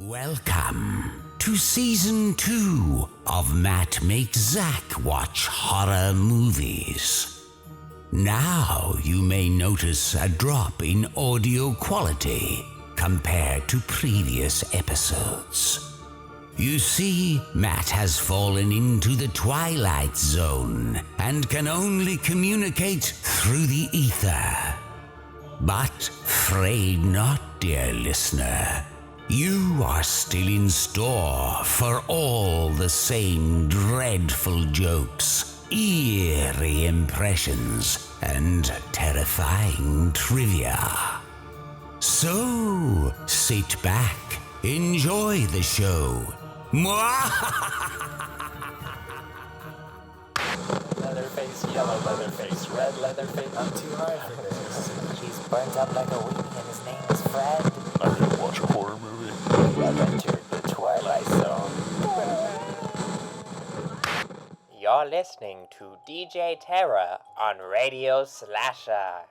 Welcome to Season 2 of Matt Makes Zach Watch Horror Movies. Now you may notice a drop in audio quality compared to previous episodes. You see, Matt has fallen into the Twilight Zone and can only communicate through the ether. But fret not, dear listener. You are still in store for all the same dreadful jokes, eerie impressions, and terrifying trivia. So, sit back, enjoy the show. Leatherface, yellow Leatherface, red Leatherface. I'm too hard for this. He's burnt up like a weenie and his name is Fred. I'm gonna watch a horror movie. You have entered the Twilight Zone. You're listening to DJ Terror on Radio Slasher.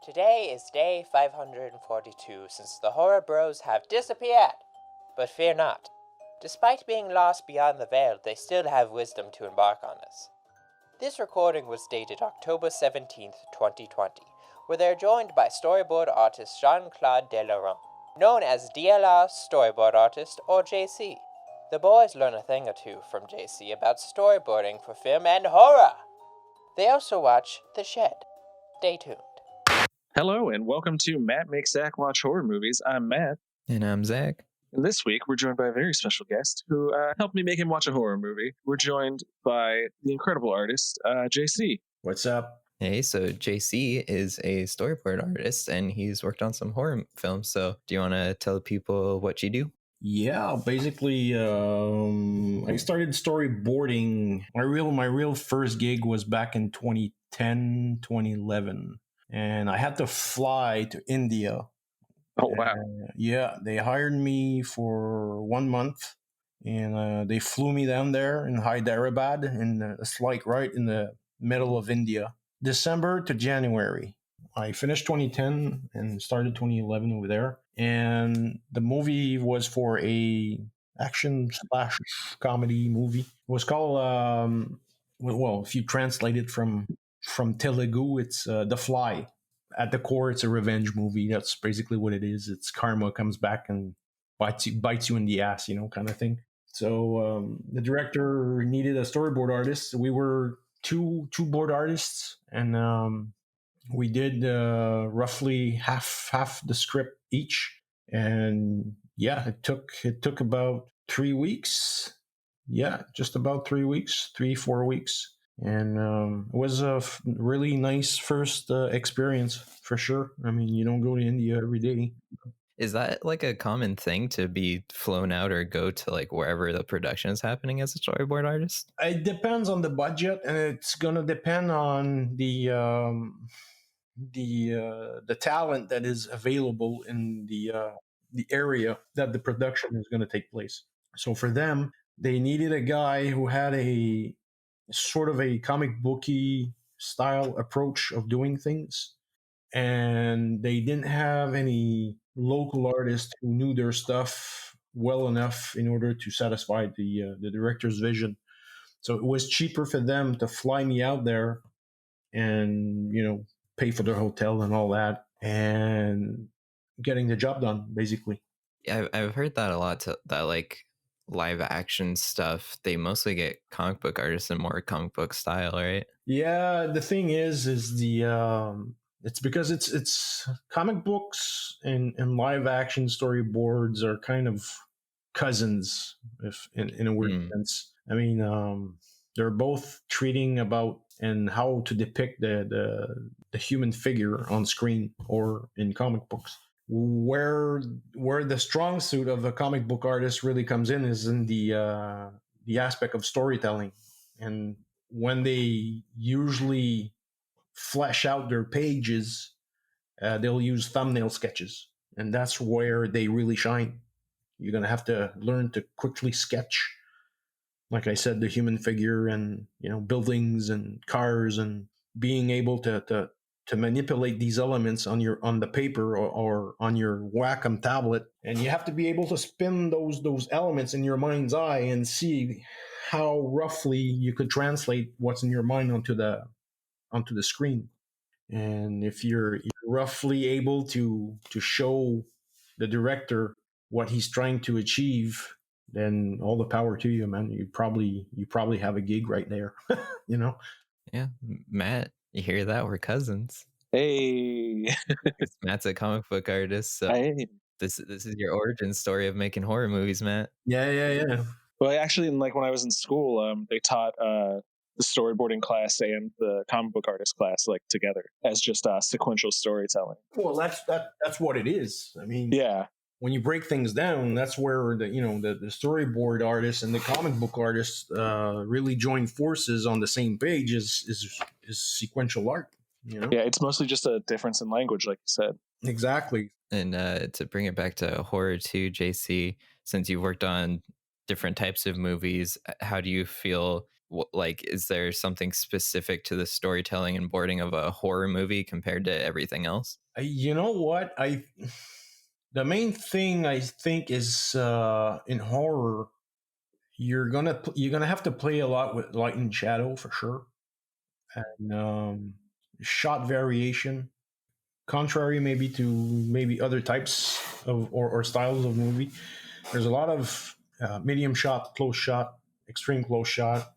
Today is day 542 since the Horror Bros have disappeared. But fear not. Despite being lost beyond the veil, they still have wisdom to embark on us. This recording was dated October 17th, 2020, where they are joined by storyboard artist Jean-Claude Ronde, known as DLR Storyboard Artist or JC. The boys learn a thing or two from JC about storyboarding for film and horror. They also watch The Shed. Stay tuned. Hello, and welcome to Matt Makes Zach Watch Horror Movies. I'm Matt. And I'm Zach. And this week, we're joined by a very special guest who helped me make him watch a horror movie. We're joined by the incredible artist, JC. What's up? Hey, so JC is a storyboard artist and he's worked on some horror films. So do you want to tell people what you do? Yeah, basically, I started storyboarding. My real first gig was back in 2010, 2011. And I had to fly to India. Oh, wow. Yeah, they hired me for 1 month. And they flew me down there in Hyderabad. And it's like right in the middle of India. December to January. I finished 2010 and started 2011 over there. And the movie was for a action/comedy movie. It was called, well, if you translate it from Telugu, it's The Fly. At the core, it's a revenge movie. That's basically what it is. It's karma comes back and bites you in the ass, kind of thing. So the director needed a storyboard artist. We were two board artists, and we did roughly half the script each. And yeah, it took about 3 weeks. Yeah, just about 3 weeks, 4 weeks. And it was a really nice first experience for sure. I mean, you don't go to India every day. Is that like a common thing to be flown out or go to like wherever the production is happening as a storyboard artist? It depends on the budget, and it's gonna depend on the talent that is available in the area that the production is going to take place. So for them, they needed a guy who had a sort of a comic booky style approach of doing things, and they didn't have any local artists who knew their stuff well enough in order to satisfy the director's vision. So it was cheaper for them to fly me out there and pay for their hotel and all that, and getting the job done, basically. Yeah, I've heard that a lot, that like live action stuff, they mostly get comic book artists in more comic book style, right? Yeah, the thing is the it's because it's comic books and live action storyboards are kind of cousins, if in a weird sense. I mean, they're both treating about and how to depict the human figure on screen or in comic books. Where the strong suit of a comic book artist really comes in is in the aspect of storytelling. And when they usually flesh out their pages, they'll use thumbnail sketches, and that's where they really shine. You're gonna have to learn to quickly sketch, like I said, the human figure and buildings and cars, and being able to manipulate these elements on the paper or on your Wacom tablet, and you have to be able to spin those elements in your mind's eye and see how roughly you could translate what's in your mind onto the screen. And if you're roughly able to show the director what he's trying to achieve, then all the power to you, man. You probably have a gig right there. You know. Yeah, Matt, you hear that? We're cousins. Hey, Matt's a comic book artist, so hey. this is your origin story of making horror movies, Matt. Yeah. Well, actually, like when I was in school, they taught the storyboarding class and the comic book artist class like together as just sequential storytelling. Well, that's what it is. I mean, Yeah, when you break things down, that's where the storyboard artists and the comic book artists really join forces on the same page is sequential art. You know? yeah. It's mostly just a difference in language, like you said. Exactly. And to bring it back to horror too, JC, since you've worked on different types of movies, how do you feel? Like, is there something specific to the storytelling and boarding of a horror movie compared to everything else? You know what? The main thing I think is in horror, you're gonna have to play a lot with light and shadow for sure, and shot variation. Contrary maybe to other types of or styles of movie, there's a lot of medium shot, close shot, extreme close shot.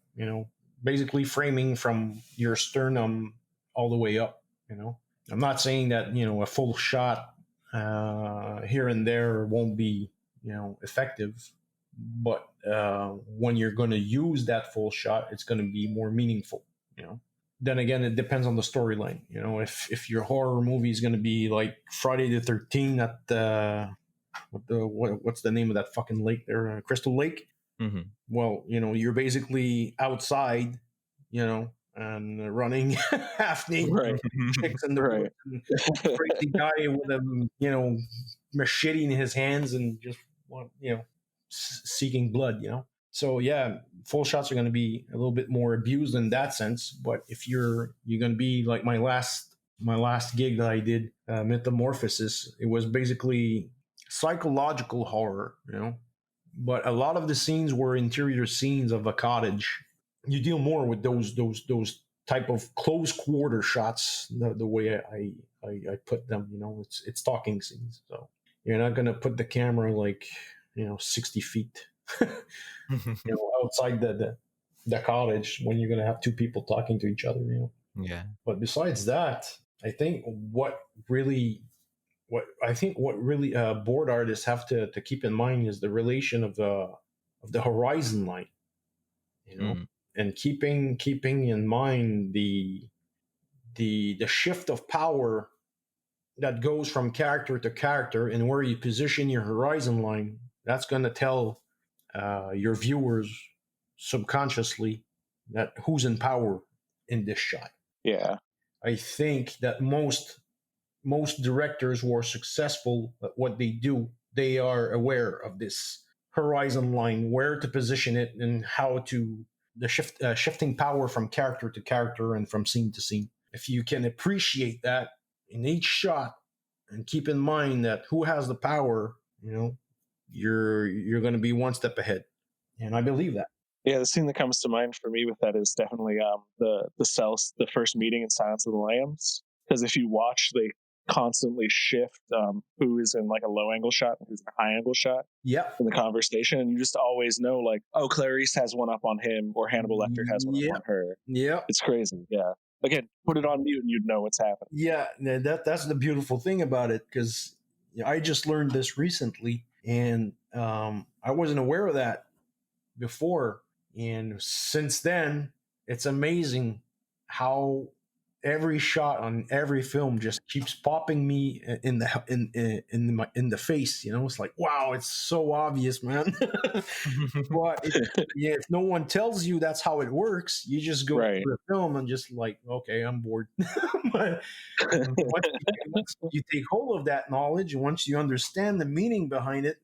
Basically framing from your sternum all the way up. I'm not saying that a full shot here and there won't be effective, but when you're going to use that full shot, it's going to be more meaningful. Then again, it depends on the storyline. If your horror movie is going to be like Friday the 13th at what's the name of that fucking lake there, Crystal Lake. Mm-hmm. Well, you're basically outside, and running half naked, Right. chicks in the Right. woods, and crazy guy with a machete in his hands and just seeking blood. So yeah, full shots are going to be a little bit more abused in that sense. But if you're going to be like my last gig that I did, Metamorphosis, it was basically psychological horror, but a lot of the scenes were interior scenes of a cottage. You deal more with those type of close quarter shots, the way I put them. It's talking scenes, so you're not going to put the camera like 60 feet outside the cottage when you're going to have two people talking to each other. Yeah. But besides that, I think what really board artists have to keep in mind is the relation of the horizon line, and keeping in mind the shift of power that goes from character to character, and where you position your horizon line. That's going to tell your viewers subconsciously that who's in power in this shot. Yeah. I think that most directors who are successful at what they do, they are aware of this horizon line, where to position it, and how to shifting power from character to character and from scene to scene. If you can appreciate that in each shot and keep in mind that who has the power, you're going to be one step ahead. And I believe that. Yeah, the scene that comes to mind for me with that is definitely the first meeting in Silence of the Lambs. Because if you watch, they constantly shift who is in like a low angle shot and who's in a high angle shot. Yep. In the conversation, and you just always know, like, oh, Clarice has one up on him, or Hannibal Lecter has one up on her. Yeah, it's crazy. Yeah, again, put it on mute and you'd know what's happening. Yeah, that's the beautiful thing about it, because I just learned this recently, and I wasn't aware of that before. And since then, it's amazing how every shot on every film just keeps popping me in the face. It's like, wow, it's so obvious, man. But if no one tells you that's how it works, you just go to the film and just like, okay, I'm bored. But once you take hold of that knowledge, and once you understand the meaning behind it,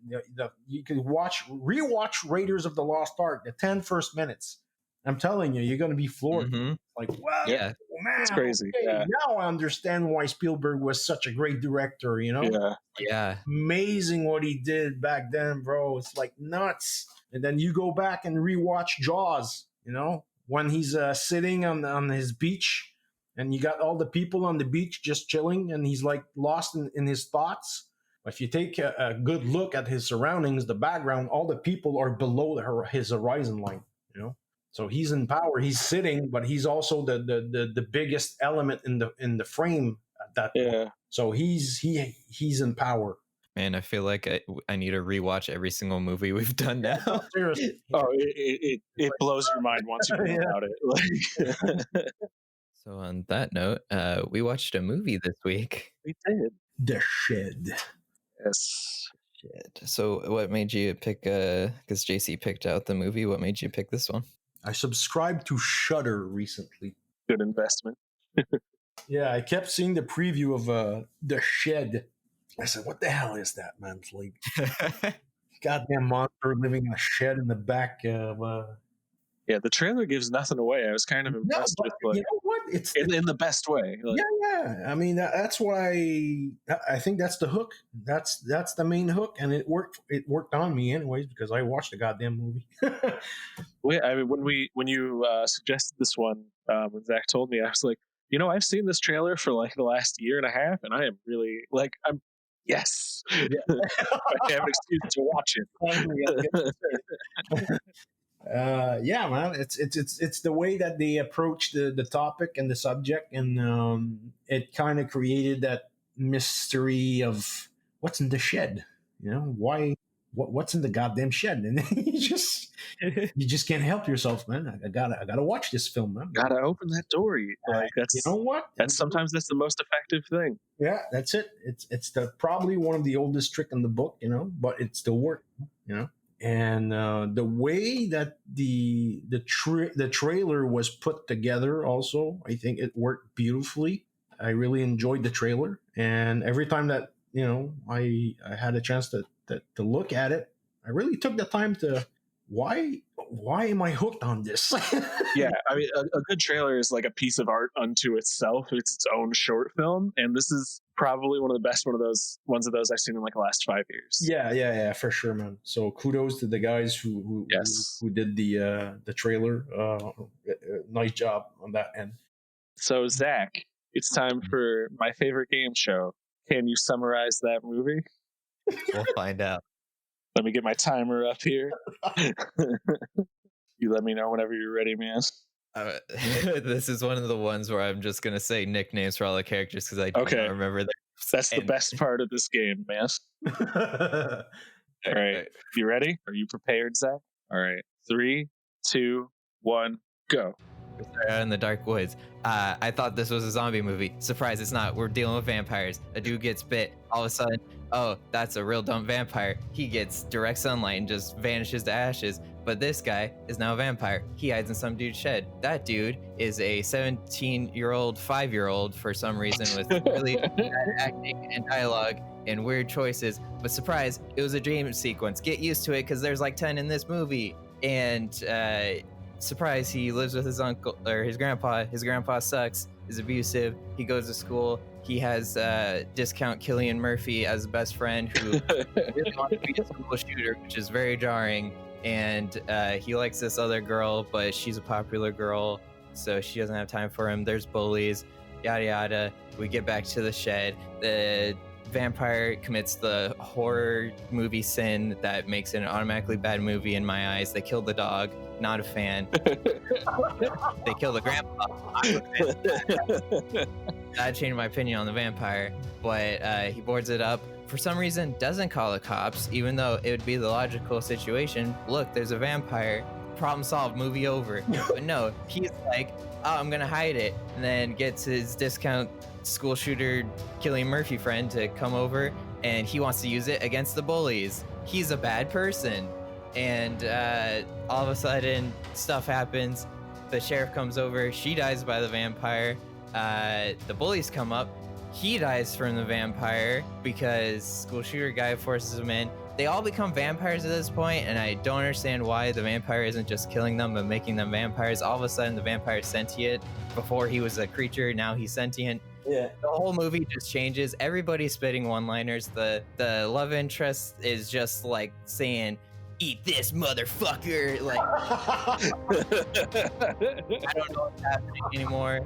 you can rewatch Raiders of the Lost Ark, the 10 first minutes, I'm telling you, you're gonna be floored. Mhm. Like, wow, Yeah. man, It's crazy. okay, Yeah. now I understand why Spielberg was such a great director. Yeah. Yeah. Amazing what he did back then, bro. It's like nuts. And then you go back and rewatch Jaws. When he's sitting on his beach, and you got all the people on the beach just chilling, and he's like lost in his thoughts. If you take a good look at his surroundings, the background, all the people are below his horizon line. So he's in power. He's sitting, but he's also the biggest element in the frame at that point. Yeah. So he's in power. Man, I feel like I need to rewatch every single movie we've done now. Seriously. Oh, it blows your mind once you know about it. Like, So on that note, we watched a movie this week. we did. The Shed. Yes. Shit. So what made you pick? Because JC picked out the movie. What made you pick this one? I subscribed to Shudder recently. Good investment. Yeah, I kept seeing the preview of The Shed. I said, what the hell is that, man? It's like goddamn monster living in a shed in the back of... Yeah, the trailer gives nothing away. I was kind of impressed with you know what? It's in the best way. Like, yeah. I mean, that's why I think that's the hook. That's the main hook, and it worked. It worked on me, anyways, because I watched the goddamn movie. I mean, when you suggested this one, when Zach told me, I was like, I've seen this trailer for like the last year and a half, and I am really like, yes, Yeah. I have an excuse to watch it. Yeah, man, it's the way that they approach the topic and the subject, and it kind of created that mystery of what's in the shed. Why? What's in the goddamn shed? And you just can't help yourself, man. I gotta watch this film, man. Gotta open that door. Like that's You know what? sometimes that's the most effective thing. Yeah, that's it. It's probably one of the oldest trick in the book, but it still works, And the way that the trailer was put together, also, I think it worked beautifully. I really enjoyed the trailer, and every time that I had a chance to look at it, I really took the time to why am I hooked on this? Yeah, I mean, a good trailer is like a piece of art unto itself. It's its own short film, and this is probably one of the best ones of those I've seen in like the last 5 years. Yeah, for sure, man. So kudos to the guys who did the trailer. Nice job on that end. So Zach, it's time for my favorite game show. Can you summarize that movie? We'll find out. Let me get my timer up here. You let me know whenever you're ready, man. This is one of the ones where I'm just gonna say nicknames for all the characters because I don't remember them. That's the best part of this game, man. All right, you ready? Are you prepared, Zach? All right, 3, 2, 1, go. We start out in the dark woods. I thought this was a zombie movie. Surprise, it's not. We're dealing with vampires. A dude gets bit. All of a sudden, oh, that's a real dumb vampire. He gets direct sunlight and just vanishes to ashes. But this guy is now a vampire. He hides in some dude's shed. That dude is a 17-year-old, 5-year-old for some reason with really bad acting and dialogue and weird choices. But surprise, it was a dream sequence. Get used to it because there's like 10 in this movie. And surprise, he lives with his uncle or his grandpa. His grandpa sucks, is abusive. He goes to school. He has discount Cillian Murphy as a best friend who really wants to be a school shooter, which is very jarring. And he likes this other girl, but she's a popular girl, so she doesn't have time for him. There's bullies, yada yada. We get back to the shed. The vampire commits the horror movie sin that makes it an automatically bad movie in my eyes. They kill the dog. Not a fan. They kill the grandpa. That changed my opinion on the vampire, but he boards it up. For some reason, doesn't call the cops, even though it would be the logical situation. Look, there's a vampire. Problem solved. Movie over. But no, he's like, oh, I'm gonna hide it, and then gets his discount school shooter Cillian Murphy friend to come over, and he wants to use it against the bullies. He's a bad person. And all of a sudden, stuff happens. The sheriff comes over. She dies by the vampire. The bullies come up. He dies from the vampire because school shooter guy forces him in. they all become vampires at this point, and I don't understand why the vampire isn't just killing them but making them vampires. All of a sudden, the vampire is sentient. Before he was a creature, now he's sentient. Yeah. The whole movie just changes. Everybody's spitting one-liners. The love interest is just like saying, "Eat this, motherfucker!" Like, I don't know what's happening anymore.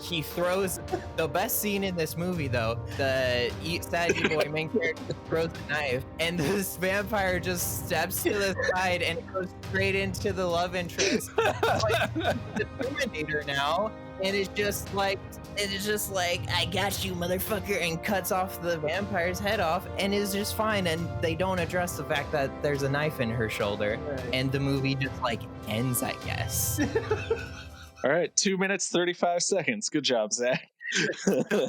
He throws the best scene in this movie, though. The sad boy main character throws a knife, and this vampire just steps to the side and goes straight into the love interest. Like, the Terminator now, and it's just like, I got you, motherfucker, and cuts off the vampire's head off, and is just fine. And they don't address the fact that there's a knife in her shoulder, and the movie just like ends, I guess. All right, 2 minutes 35 seconds. Good job, Zach. I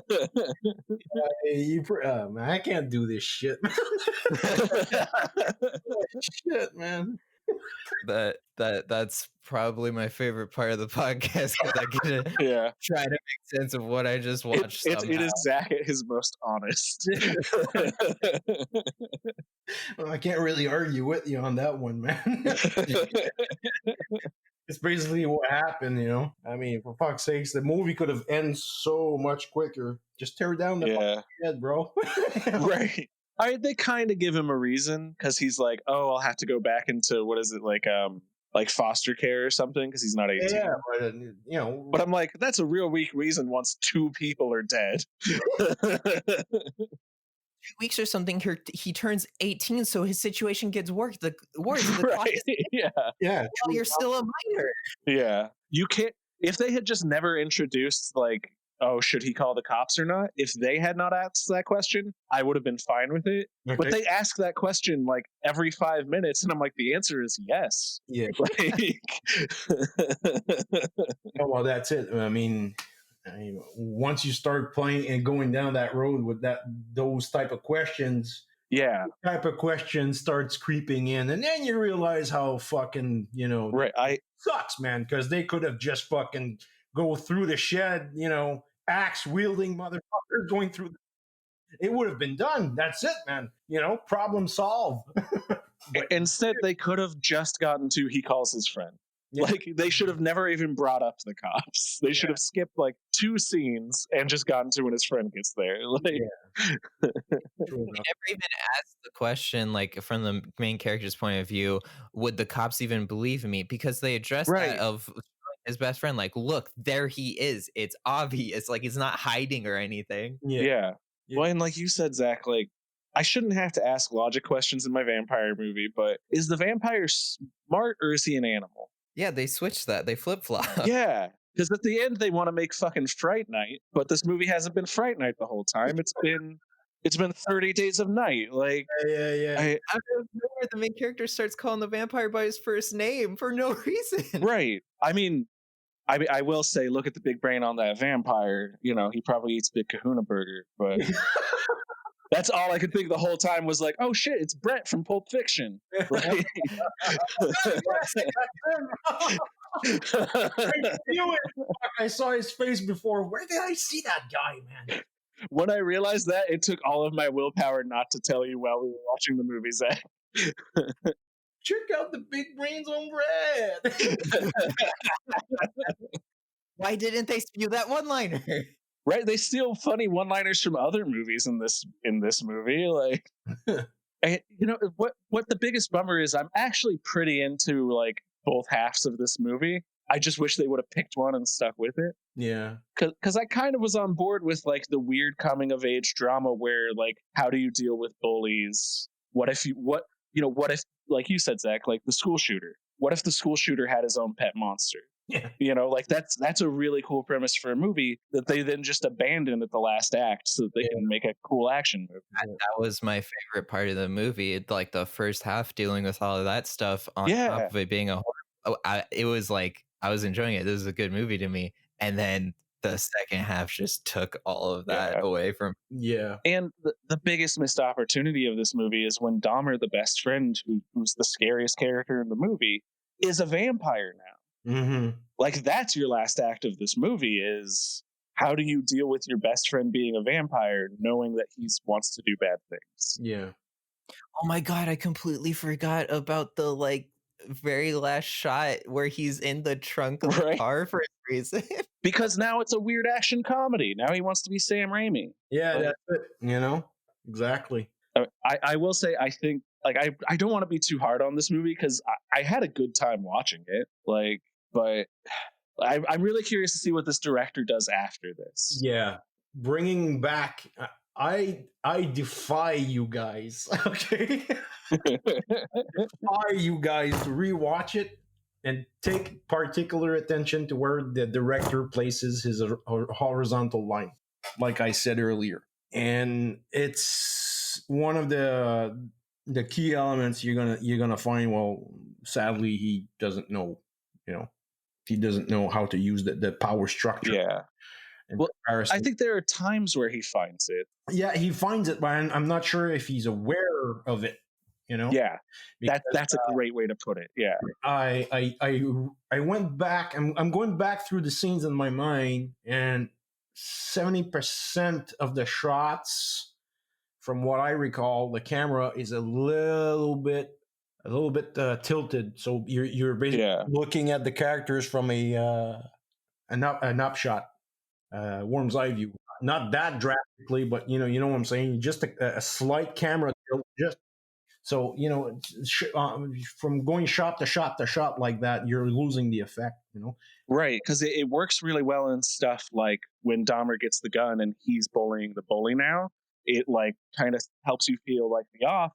can't do this shit. Shit, man. That's probably my favorite part of the podcast, because I get to try to make sense of what I just watched. It is Zach at his most honest. Well, I can't really argue with you on that one, man. It's basically what happened, you know. I mean, for fuck's sakes, the movie could have ended so much quicker. Just tear down the fucking head, bro. Right. They kind of give him a reason, because he's like, "Oh, I'll have to go back into what is it, like foster care or something, because he's not 18." Yeah, but you know. But I'm like, that's a real weak reason once 2 people are dead. 2 weeks or something, he turns 18, so his situation gets worse. The Right. Yeah. Yeah. Well, you're still a minor. Yeah. You can't. If they had just never introduced, like, oh, should he call the cops or not? If they had not asked that question, I would have been fine with it. Okay. But they ask that question like every 5 minutes, and I'm like, the answer is yes. Yeah. Like, Oh, well, that's it. I mean, once you start playing and going down that road with those type of questions, starts creeping in, and then you realize how fucking, you know, right. Sucks, man, because they could have just fucking go through the shed, you know, axe wielding motherfuckers going through. It would have been done. That's it, man. You know, problem solved. Instead, they could have just gotten to he calls his friend. Yeah. Like, they should have never even brought up the cops. They should have skipped like 2 scenes and just gotten to when his friend gets there. Like, never even asked the question, like, from the main character's point of view, would the cops even believe me? Because they addressed that of his best friend, like, look, there he is. It's obvious. Like, he's not hiding or anything. Yeah. Well, and like you said, Zach, like, I shouldn't have to ask logic questions in my vampire movie, but is the vampire smart or is he an animal? Yeah, they switched that. They flip-flop. Yeah, because at the end they want to make fucking Fright Night, but this movie hasn't been Fright Night the whole time. It's been 30 Days of Night. Like, yeah. Out of nowhere, the main character starts calling the vampire by his first name for no reason. Right. I mean, I will say, look at the big brain on that vampire. You know, he probably eats Big Kahuna Burger, but that's all I could think the whole time was like, oh shit, it's Brett from Pulp Fiction. Right? I saw his face before. Where did I see that guy, man? When I realized that, it took all of my willpower not to tell you while we were watching the movie, Zach. Check out the big brains on Brett. Why didn't they spew that one-liner? Right, they steal funny one-liners from other movies in this movie. Like, and, you know what the biggest bummer is? I'm actually pretty into like both halves of this movie. I just wish they would have picked one and stuck with it. Yeah, because I kind of was on board with like the weird coming of age drama where like, how do you deal with bullies? What if like you said, Zach, like the school shooter? What if the school shooter had his own pet monster? Yeah. You know, like that's a really cool premise for a movie that they then just abandoned at the last act so that they can make a cool action movie. That was my favorite part of the movie. It, like the first half dealing with all of that stuff on top of it being a horror. It was like I was enjoying it. This is a good movie to me. And then the second half just took all of that away from. Yeah. And the biggest missed opportunity of this movie is when Dahmer, the best friend, who's the scariest character in the movie, is a vampire now. Mm-hmm. Like, that's your last act of this movie is how do you deal with your best friend being a vampire knowing that he wants to do bad things? Yeah. Oh my god, I completely forgot about the like very last shot where he's in the trunk of the Right. car for some reason. Because now it's a weird action comedy. Now he wants to be Sam Raimi. Yeah, Like, that's it. Exactly. I will say, I think, like, I don't want to be too hard on this movie because I had a good time watching it. Like, but I'm really curious to see what this director does after this. Yeah, bringing back. I defy you guys. Okay, defy you guys to rewatch it and take particular attention to where the director places his horizontal line, like I said earlier. And it's one of the key elements you're gonna find. Well, sadly, he doesn't know. He doesn't know how to use the power structure. Yeah. Well, I think there are times where he finds it. Yeah, he finds it, but I'm not sure if he's aware of it. Yeah, because, that's a great way to put it. Yeah, I went back. I'm going back through the scenes in my mind, and 70% of the shots, from what I recall, the camera is a little bit tilted. So you're basically looking at the characters from an upshot, worm's eye view. Not that drastically, but you know what I'm saying. Just a slight camera tilt, just so from going shot to shot to shot like that, you're losing the effect. Right, because it works really well in stuff like when Dahmer gets the gun and he's bullying the bully now. It like kind of helps you feel like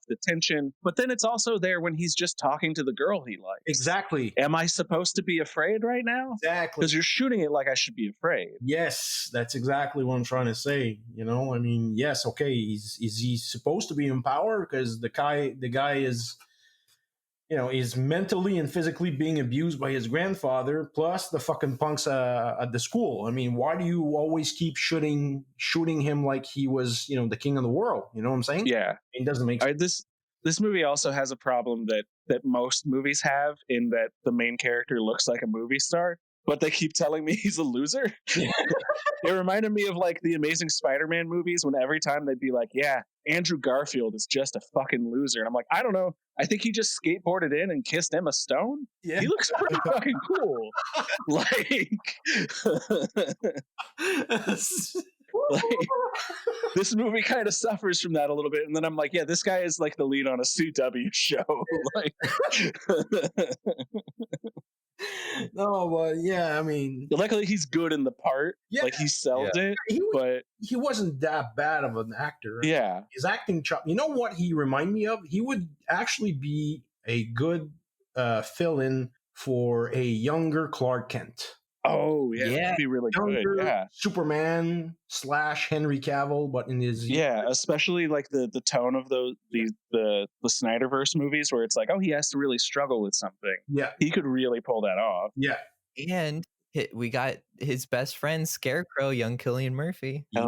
the tension, but then it's also there when he's just talking to the girl he likes. Exactly. Am I supposed to be afraid right now? Exactly. Because you're shooting it like I should be afraid. Yes, that's exactly what I'm trying to say. I mean, yes, okay. Is he supposed to be in power? Because the guy is, is mentally and physically being abused by his grandfather, plus the fucking punks at the school. I mean, why do you always keep shooting him like he was, the king of the world? You know what I'm saying? Yeah, it doesn't make sense. This movie also has a problem that most movies have, in that the main character looks like a movie star, but they keep telling me he's a loser. It reminded me of like the Amazing Spider-Man movies, when every time they'd be like, yeah, Andrew Garfield is just a fucking loser. And I'm like, I don't know. I think he just skateboarded in and kissed Emma Stone. Yeah. He looks pretty fucking cool. Like, this movie kind of suffers from that a little bit. And then I'm like, yeah, this guy is like the lead on a CW show. Like, no, but yeah, I mean, luckily he's good in the part. Yeah, like he sells it. But he wasn't that bad of an actor. Yeah, his acting chop. You know what he reminded me of? He would actually be a good fill-in for a younger Clark Kent. Oh yeah, that'd be really good. Yeah, Superman / Henry Cavill, but in his especially like the tone of the Snyderverse movies, where it's like, oh, he has to really struggle with something. Yeah, he could really pull that off. Yeah, and we got his best friend Scarecrow, young Cillian Murphy. Yeah,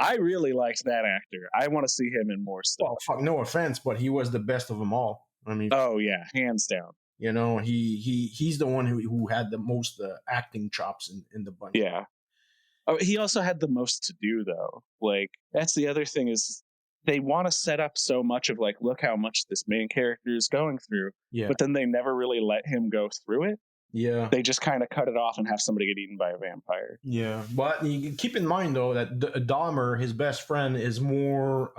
I really liked that actor. I want to see him in more stuff. Well, fuck, no offense, but he was the best of them all. I mean, oh yeah, hands down. He's the one who had the most acting chops in the bunch. Yeah. Oh, he also had the most to do, though. Like, that's the other thing, is they want to set up so much of like, look how much this main character is going through. Yeah. But then they never really let him go through it. Yeah. They just kind of cut it off and have somebody get eaten by a vampire. Yeah. But you keep in mind, though, that Dahmer, his best friend, is more...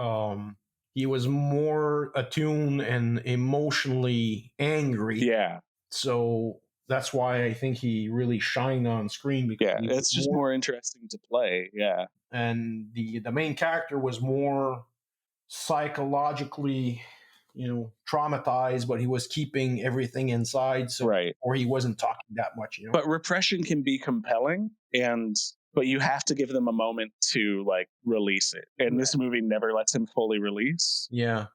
he was more attuned and emotionally angry. Yeah. So that's why I think he really shined on screen. Because it's just more interesting to play. Yeah. And the main character was more psychologically, traumatized, but he was keeping everything inside. So, or he wasn't talking that much, But repression can be compelling, but you have to give them a moment to like release it. And this movie never lets him fully release. Yeah.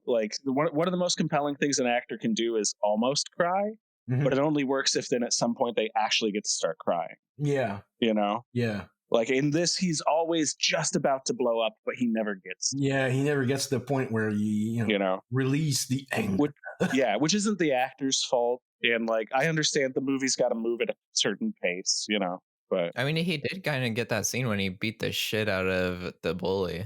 Like one of the most compelling things an actor can do is almost cry, but it only works if then at some point they actually get to start crying. Yeah. Yeah. Like in this, he's always just about to blow up, but he never gets. Yeah, he never gets to the point where you release the anger. Which isn't the actor's fault. And like, I understand the movie's got to move at a certain pace, But I mean, he did kind of get that scene when he beat the shit out of the bully.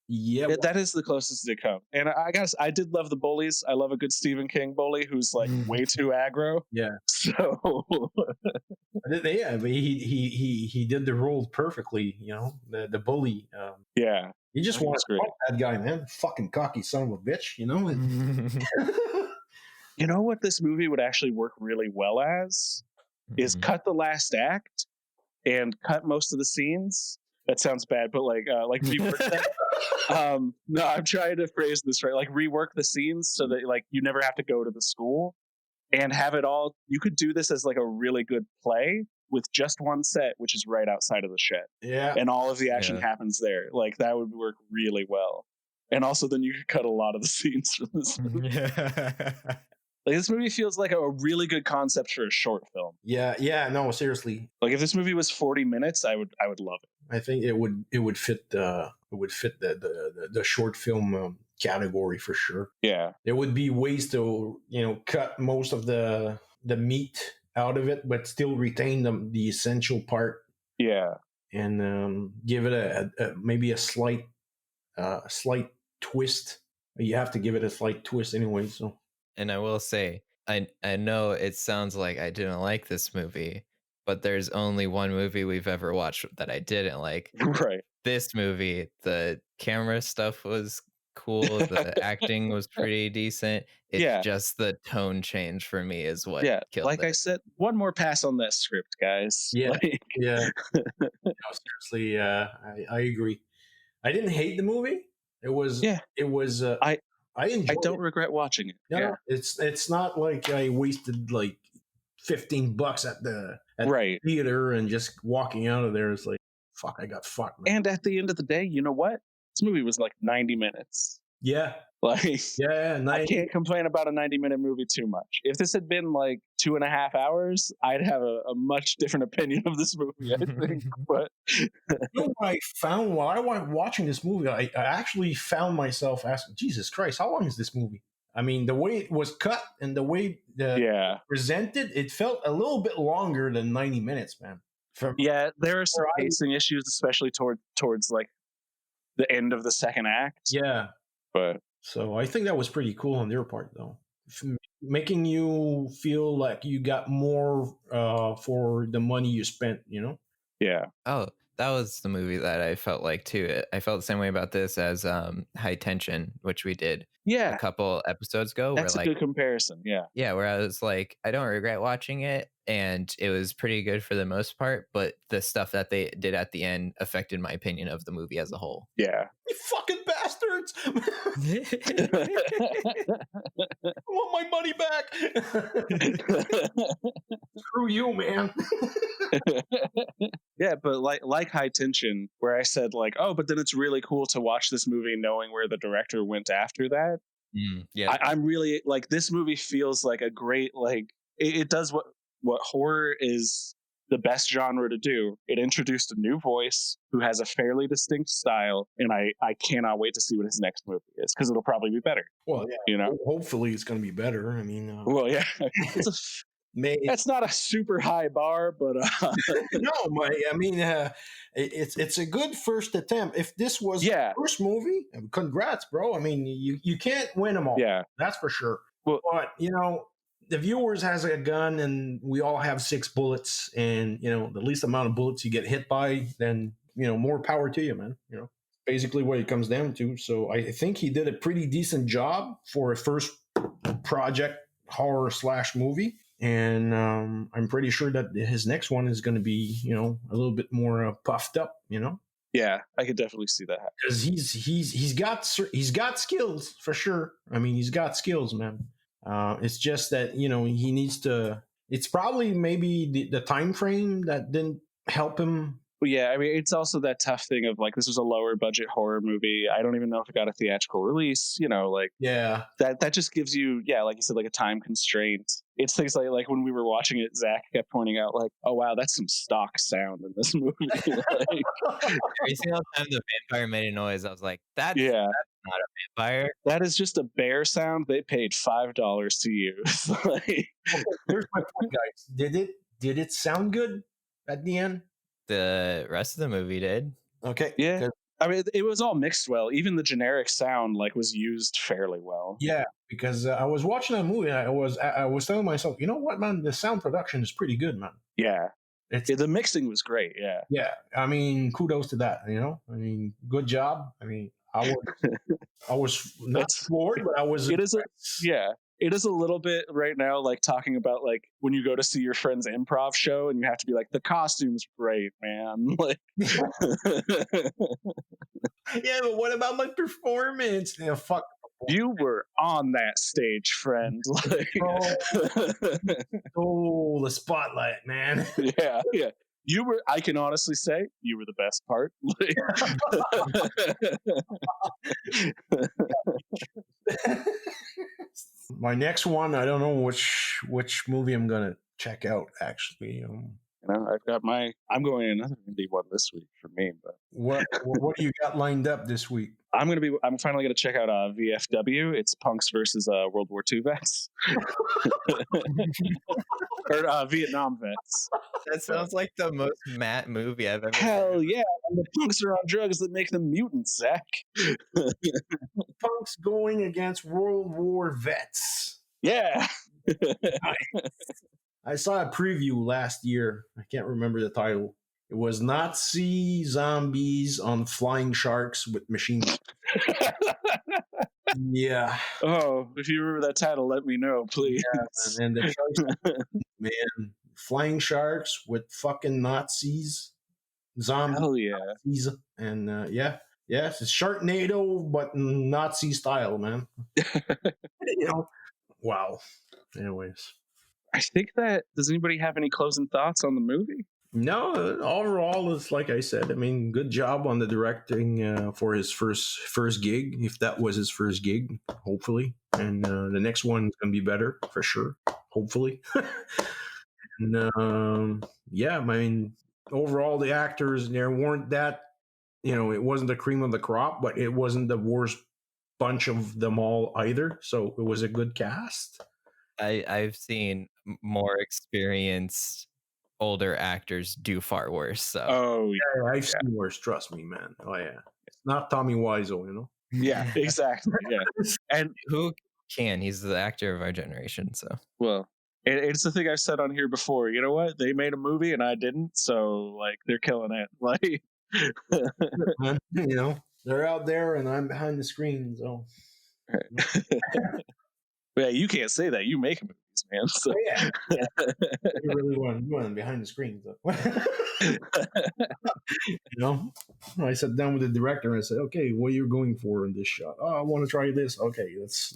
Yeah, That is the closest they come. And I guess I did love the bullies. I love a good Stephen King bully who's like way too aggro. yeah. So Yeah, but he did the role perfectly. You know, the bully. yeah, You just I think want it's to great. fuck that guy, man. Fucking cocky son of a bitch. You know. You know what this movie would actually work really well as is cut the last act and cut most of the scenes. That sounds bad, but like rework that. No, I'm trying to phrase this right. Like rework the scenes so that like you never have to go to the school and have it all. You could do this as like a really good play with just one set, which is right outside of the shed, Yeah. and all of the action Yeah. happens there. Like that would work really well. And also, then you could cut a lot of the scenes from this movie. Like this movie feels like a really good concept for a short film. Yeah. No, seriously. Like if this movie was 40 minutes, I would love it. I think it would fit the short film category for sure. Yeah. There would be ways to cut most of the meat out of it, but still retain the essential part. Yeah. And give it maybe a slight twist. You have to give it a slight twist anyway. So. And I will say, I know it sounds like I didn't like this movie, but there's only one movie we've ever watched that I didn't like. Right. This movie, the camera stuff was cool. The acting was pretty decent. It's just the tone change for me is what killed like it. I said, one more pass on that script, guys. Yeah. Like... Yeah. No, seriously, I agree. I didn't hate the movie. It was I enjoyed I don't regret watching it. No, yeah. It's not like I wasted like $15 at the theater and just walking out of there is like, fuck, I got fucked, man. And at the end of the day, you know what? This movie was like 90 minutes. Yeah. Like, yeah, 90. I can't complain about a 90-minute movie too much. If this had been like 2.5 hours, I'd have a much different opinion of this movie, I think. But you know what I found while I was watching this movie, I actually found myself asking, Jesus Christ, how long is this movie? I mean, the way it was cut and the way presented, it felt a little bit longer than 90 minutes, man. There are some pacing issues, especially towards like the end of the second act. Yeah. But so I think that was pretty cool on their part, though, making you feel like you got more for the money you spent, you know? Yeah. Oh, that was the movie that I felt like too. I felt the same way about this as High Tension, which we did a couple episodes ago. That's a good comparison. Yeah, where I was like, I don't regret watching it, and it was pretty good for the most part, but the stuff that they did at the end affected my opinion of the movie as a whole. Yeah. You fucking bastards! I want my money back. Screw you, man. Yeah, but like High Tension, where I said like, oh, but then it's really cool to watch this movie knowing where the director went after that. I'm really like, this movie feels like a great, like it does what horror is the best genre to do. It introduced a new voice who has a fairly distinct style, and I cannot wait to see what his next movie is, because it'll probably be better. Well, yeah, you know, hopefully it's going to be better. I mean, well, yeah, that's not a super high bar, but no, I mean, it's a good first attempt. If this was the first movie, congrats, bro. I mean, you can't win them all. Yeah, that's for sure. Well, but you know, the viewers has a gun, and we all have 6 bullets, and you know, the least amount of bullets you get hit by, then you know, more power to you, man. You know, basically what it comes down to. So I think he did a pretty decent job for a first project horror / movie. And I'm pretty sure that his next one is going to be, you know, a little bit more puffed up, you know. Yeah, I could definitely see that because he's got skills for sure. I mean, he's got skills, man. It's just that, you know, he needs to. It's probably maybe the time frame that didn't help him. Well, yeah, I mean, it's also that tough thing of like, this was a lower budget horror movie. I don't even know if it got a theatrical release. You know, like that just gives you, like you said, like a time constraint. It's things like when we were watching it, Zach kept pointing out like, oh wow, that's some stock sound in this movie. Like, every single time the vampire made a noise, I was like, that's not a vampire. That is just a bear sound they paid $5 to use. Like, here's my point, guys. Did it sound good at the end? The rest of the movie did. Okay. Yeah. I mean, it was all mixed well. Even the generic sound like was used fairly well. Yeah, because I was watching a movie and I was telling myself, you know what, man, the sound production is pretty good, man. Yeah. It's Yeah, the mixing was great. Yeah. yeah. I mean, kudos to that. You know, I mean, good job. I mean, I was not It's- floored, but I was. It is a impressed. yeah. It is a little bit right now like talking about like when you go to see your friend's improv show and you have to be like the costume's great, man. Like Yeah, but what about my performance? Yeah, fuck. you were on that stage, friend. Like Oh, the spotlight, man. yeah, yeah. You were I can honestly say you were the best part. My next one, I don't know which movie I'm gonna check out. Actually, You know, I'm going another indie one this week for me, but what do you got lined up this week? I'm finally gonna check out VFW. It's punks versus World War II vets. Or Vietnam vets. That sounds like the most Matt movie I've ever Hell yeah. And the punks are on drugs that make them mutants, Zach. Punks going against World War vets. Yeah. I saw a preview last year. I can't remember the title. It was Nazi zombies on flying sharks with machine guns. Yeah. Oh, if you remember that title, let me know, please. Yeah, and the choice, man, flying sharks with fucking Nazis, zombies, Hell yeah. Nazis, and yes, it's Sharknado, but Nazi style, man. You know, wow. Anyways, I think that does anybody have any closing thoughts on the movie? no, overall, it's like I said. I mean, good job on the directing for his first gig, if that was his first gig, hopefully. And the next one's gonna be better for sure, hopefully. And yeah, I mean, overall, the actors there weren't that. You know, it wasn't the cream of the crop, but it wasn't the worst bunch of them all either. So it was a good cast. I've seen more experienced older actors do far worse. So Oh Yeah, I've seen worse. Trust me, man. Oh yeah, it's not Tommy Wiseau, you know. yeah, exactly. Yeah. And who can? He's the actor of our generation. So well, it's the thing I've said on here before. You know what? They made a movie and I didn't, so like they're killing it. Like You know, they're out there and I'm behind the screen. So yeah, you can't say that. You make movies, man. So yeah, you really want behind the screen. So. You know, I sat down with the director and I said, "Okay, what are you going for in this shot? Oh, I want to try this. Okay, let's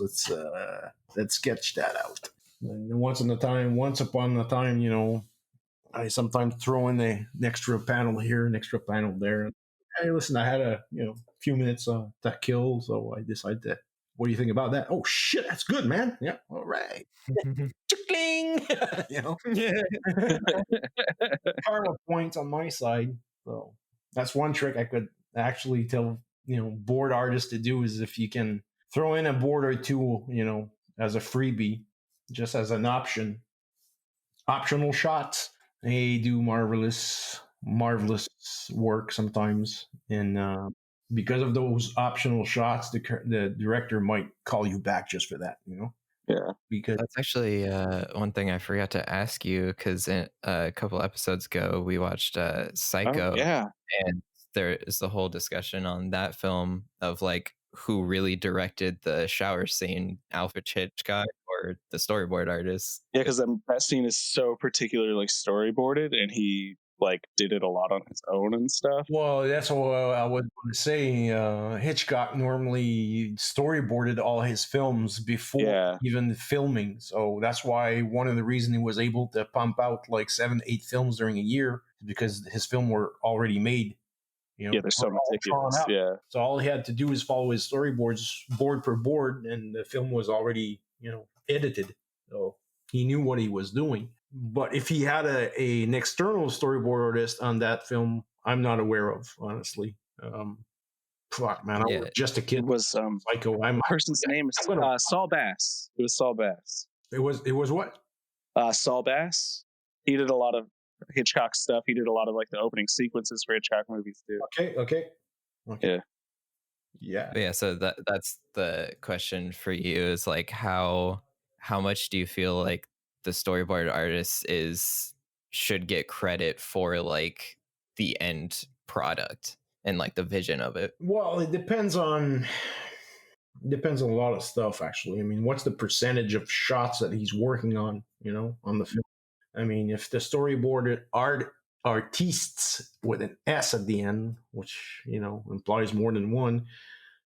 sketch that out." And once upon a time, you know, I sometimes throw in an extra panel here, an extra panel there. Hey, listen, I had a few minutes to kill, so I decided to. What do you think about that? Oh shit, that's good, man. Yeah, all right. Chickling! You know, karma points on my side. So that's one trick I could actually tell board artists to do is if you can throw in a board or two, as a freebie, just as an optional shots. They do marvelous work sometimes, and because of those optional shots, the director might call you back just for that, yeah. Because that's actually one thing I forgot to ask you, because a couple episodes ago we watched Psycho. Oh, yeah. And there is the whole discussion on that film of like who really directed the shower scene, Alfred Hitchcock or the storyboard artist. Yeah, because that scene is so particularly storyboarded, and he like did it a lot on his own and stuff. Well, that's what I was going to say. Hitchcock normally storyboarded all his films before even filming, so that's why one of the reasons he was able to pump out like 7-8 films during a year, because his film were already made. Yeah, they're so meticulous. Yeah, so all he had to do is follow his storyboards board per board, and the film was already edited, so he knew what he was doing. But if he had an external storyboard artist on that film, I'm not aware of, honestly. Fuck, man, I was just a kid. It was Psycho. The person's name is Saul Bass. It was Saul Bass. It was what? Saul Bass. He did a lot of Hitchcock stuff. He did a lot of like the opening sequences for Hitchcock movies too. Okay. Okay. Yeah. Yeah. But yeah, so that's the question for you is like how much do you feel like the storyboard artist should get credit for like the end product and like the vision of it? Well, it depends on a lot of stuff actually. I mean, what's the percentage of shots that he's working on, on the film? I mean, if the storyboard artists with an S at the end, which, implies more than one,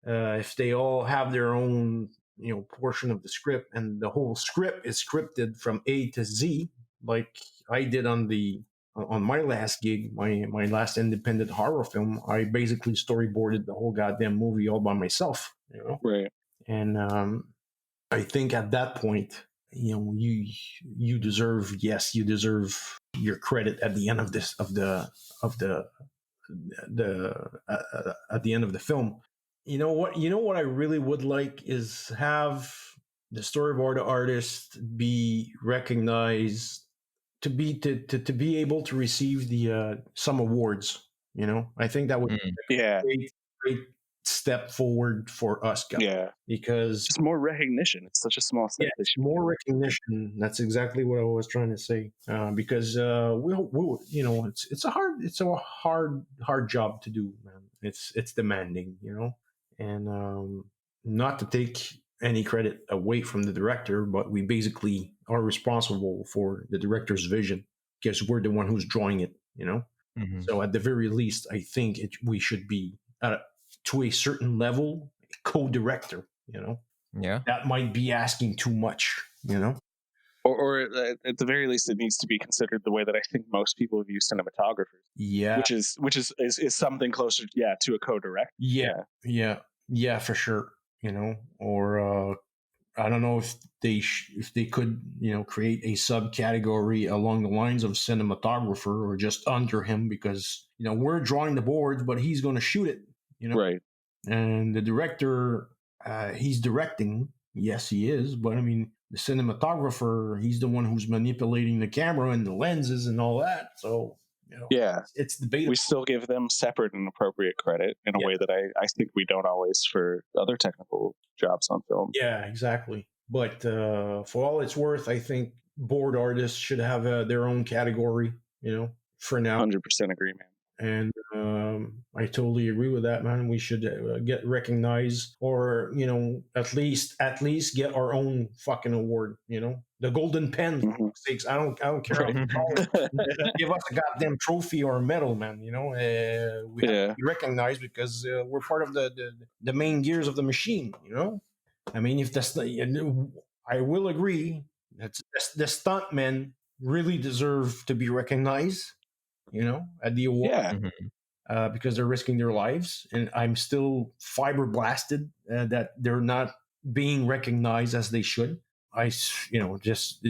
if they all have their own, portion of the script and the whole script is scripted from A to Z, like I did on my last gig, my last independent horror film, I basically storyboarded the whole goddamn movie all by myself, Right. and I think at that point, you deserve your credit at the end of at the end of the film. You know what I really would like is have the storyboard artist be recognized, to be able to receive the some awards. I think that would be Yeah. a great step forward for us guys. Yeah. Because Just more recognition. It's such a small step. yeah, more recognition. That's exactly what I was trying to say. Because it's a hard job to do, man. It's demanding, and not to take any credit away from the director, but we basically are responsible for the director's vision because we're the one who's drawing it, Mm-hmm. So at the very least, I think we should be to a certain level co-director, Yeah. that might be asking too much, Or at the very least, it needs to be considered the way that I think most people view cinematographers. Yeah. Which is something closer, to a co-director. Yeah, for sure. Or I don't know if they could, create a subcategory along the lines of cinematographer or just under him, because we're drawing the boards, but he's going to shoot it, Right. And the director, he's directing. Yes, he is. But I mean, the cinematographer, he's the one who's manipulating the camera and the lenses and all that. So, Yeah. it's debatable. We still give them separate and appropriate credit in a way that I think we don't always for other technical jobs on film. Yeah, exactly. But for all it's worth, I think board artists should have their own category, for now. 100% agree, man. And I totally agree with that, man. We should get recognized, or at least get our own fucking award. The golden pen. For fuck's sakes, I don't care. How you call it. Give us a goddamn trophy or a medal, man. We have to be recognized because we're part of the main gears of the machine. I mean, if that's I will agree that the stuntmen really deserve to be recognized. At the award. Yeah. Because they're risking their lives, and I'm still fiber blasted that they're not being recognized as they should. It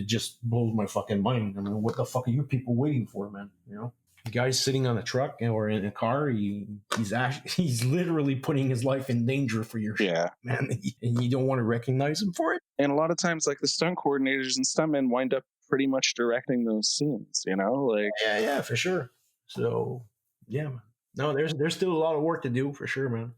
just blows my fucking mind. I mean, what the fuck are you people waiting for, man? The guy's sitting on a truck or in a car. He's literally putting his life in danger for your shit, man, and you don't want to recognize him for it. And a lot of times, like the stunt coordinators and stuntmen wind up pretty much directing those scenes. Like yeah, for sure. So yeah, man. No, there's still a lot of work to do for sure, man.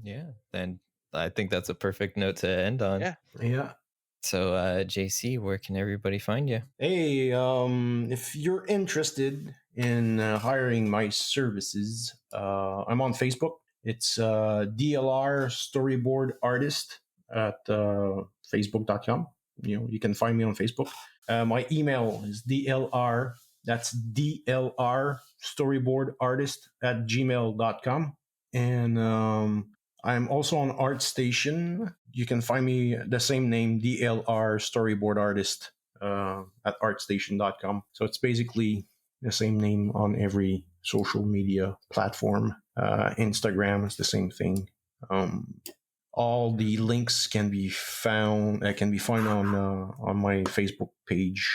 Yeah, then I think that's a perfect note to end on. Yeah. So, JC, where can everybody find you? Hey, if you're interested in hiring my services, I'm on Facebook. It's DLR Storyboard Artist at facebook.com. You can find me on Facebook. My email is DLR. That's DLR Storyboard Artist at gmail.com. And I'm also on ArtStation. You can find me the same name, DLR Storyboard Artist, at artstation.com. So it's basically the same name on every social media platform. Instagram is the same thing. All the links can be found on my Facebook page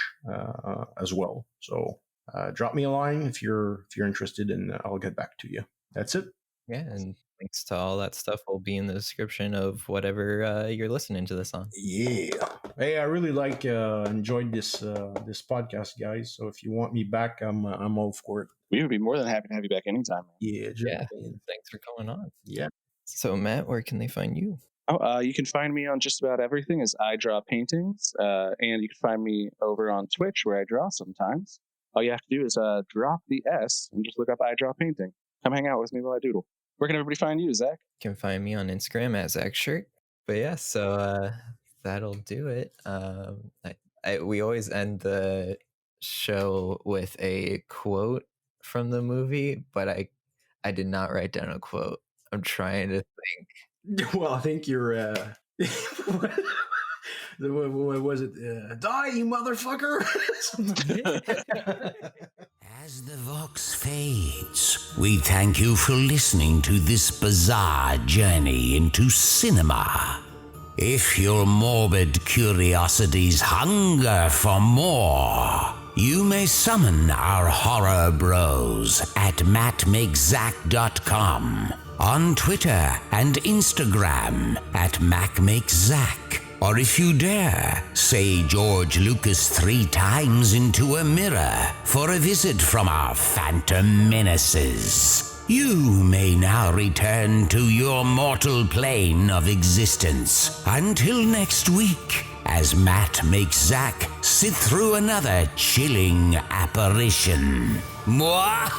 as well. So drop me a line if you're interested, and I'll get back to you. That's it. Yeah, and links to all that stuff will be in the description of whatever you're listening to this on. Yeah. Hey, I really enjoyed this podcast, guys. So if you want me back, I'm all for it. We would be more than happy to have you back anytime. Yeah. Yeah. Thanks for coming on. Yeah. So Matt, where can they find you? You can find me on just about everything as I draw paintings, and you can find me over on Twitch where I draw sometimes. All you have to do is drop the S and just look up I Draw Painting. Come hang out with me while I doodle. Where can everybody find you, Zach? You can find me on Instagram at ZachShirt. But yeah, so that'll do it. We always end the show with a quote from the movie, but I did not write down a quote. I'm trying to think. Well, I think you're. What was it? Die, you motherfucker! As the Vox fades, we thank you for listening to this bizarre journey into cinema. If your morbid curiosities hunger for more, you may summon our horror bros at mattmakeszach.com, on Twitter and Instagram at macmakeszach, or if you dare, say George Lucas 3 times into a mirror for a visit from our phantom menaces. You may now return to your mortal plane of existence. Until next week, as Matt makes Zach sit through another chilling apparition. Mwah!